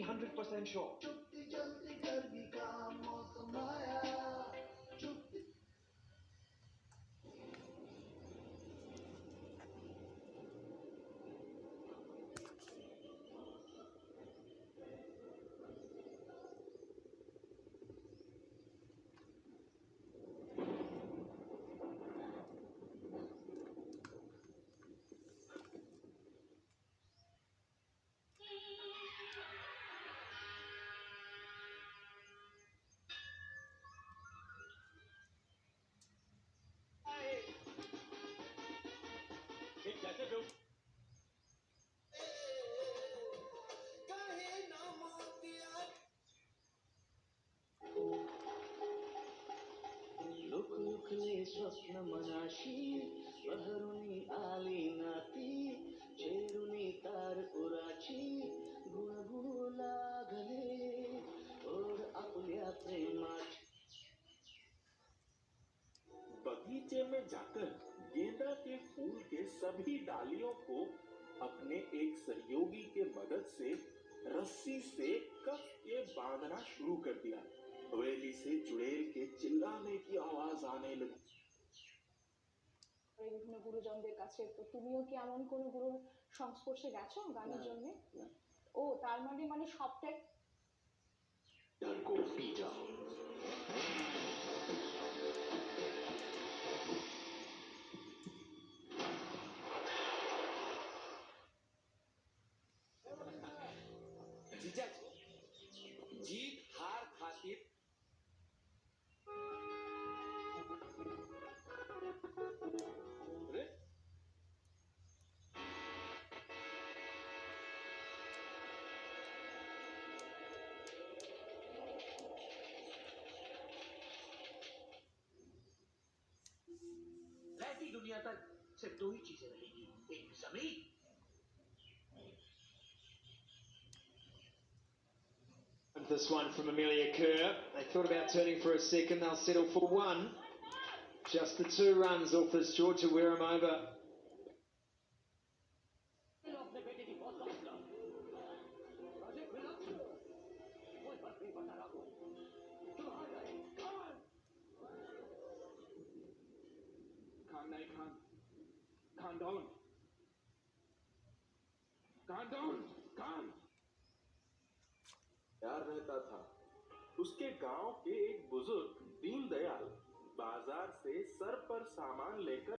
100% sure. स्वप्न मनाशी बहरुनी आली नाती चेरुनी तार उराची गुणगुणू लागले ओढ आपल्या प्रेमाची. बगीचे में जाकर गेंदा के फूल के सभी डालियों को अपने एक सहयोगी के मदद से रस्सी से कस के बांधना शुरू कर दिया. हवेली से चुड़ैल के चिल्लाने की आवाज आने लगी. বিভিন্ন গুরুজনদের কাছে, তো তুমিও কি এমন কোন গুরুর সংস্পর্শে গেছো গানের জন্য? ও তার মানে সবটাই जीत हार खातिर ऐसी दुनिया तक सिर्फ दो ही चीजें रहेंगी, एक जमीन This one from Amelia Kerr. They thought about turning for a second. They'll settle for one. Just the 2 runs off this Georgia Wareham over. यार रहता था. उसके गांव के एक बुजुर्ग दीनदयाल बाजार से सर पर सामान लेकर